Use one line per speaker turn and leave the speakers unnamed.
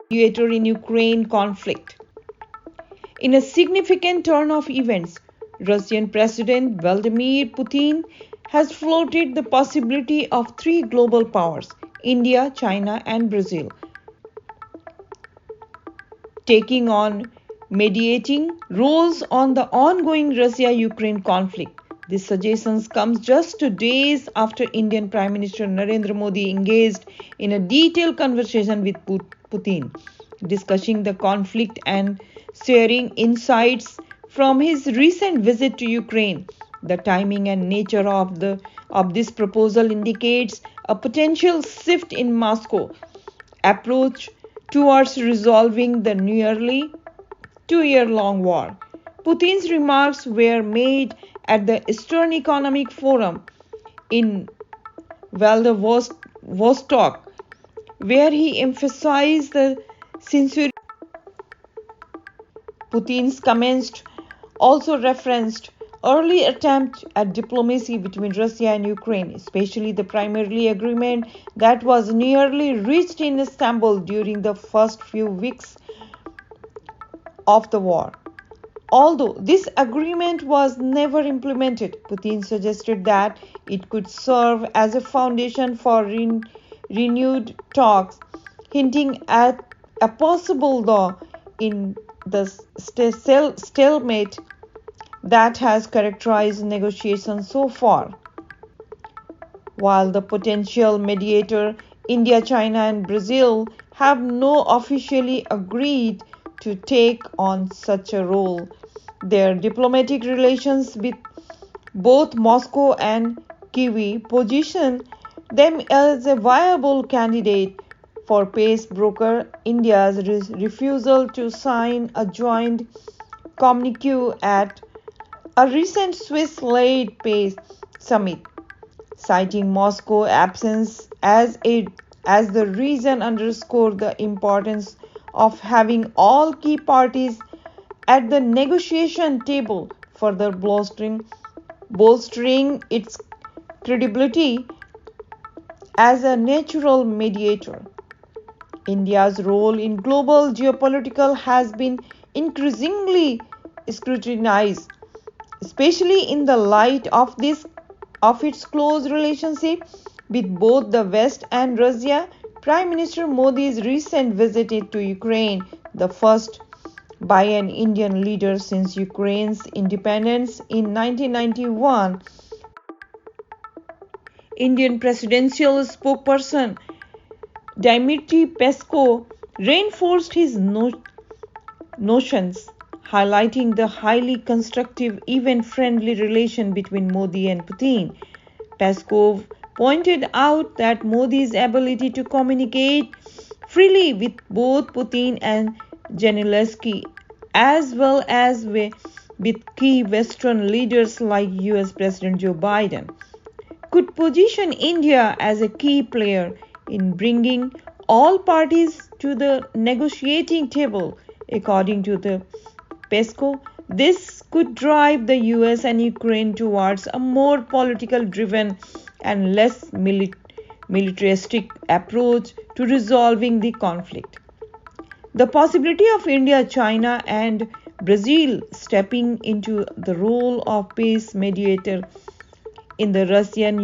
mediator in Ukraine conflict. In a significant turn of events, Russian President Vladimir Putin has floated the possibility of three global powers, India, China, and Brazil, taking on mediating roles on the ongoing Russia-Ukraine conflict. This suggestion comes just 2 days after Indian Prime Minister Narendra Modi engaged in a detailed conversation with Putin, discussing the conflict and sharing insights from his recent visit to Ukraine. The timing and nature of this proposal indicates a potential shift in Moscow approach towards resolving the nearly 2-year-long war. Putin's remarks were made at the Eastern Economic Forum in Vladivostok, where he emphasized the sincerity. Putin's comments also referenced early attempts at diplomacy between Russia and Ukraine, especially the primary agreement that was nearly reached in Istanbul during the first few weeks of the war. Although this agreement was never implemented, Putin suggested that it could serve as a foundation for renewed talks, hinting at a possible law in the stalemate that has characterized negotiations so far. While the potential mediator, India, China, and Brazil have not officially agreed to take on such a role, their diplomatic relations with both Moscow and Kyiv position them as a viable candidate for peace broker. India's refusal to sign a joint communique at a recent Swiss-led peace summit, citing Moscow's absence as the reason, underscored the importance of having all key parties at the negotiation table, further bolstering its credibility as a natural mediator. India's role in global geopolitics has been increasingly scrutinized, especially in the light of its close relationship with both the West and Russia. Prime Minister Modi's recent visit to Ukraine, the first by an Indian leader since Ukraine's independence in 1991. Indian presidential spokesperson Dmitry Peskov reinforced his notions, highlighting the highly constructive, even friendly relation between Modi and Putin. Peskov pointed out that Modi's ability to communicate freely with both Putin and Zelensky, as well as with key Western leaders like US President Joe Biden, could position India as a key player in bringing all parties to the negotiating table. According to the Peskov, this could drive the US and Ukraine towards a more politically driven and less militaristic approach to resolving the conflict. The possibility of India, China, and Brazil stepping into the role of peace mediator in the Russian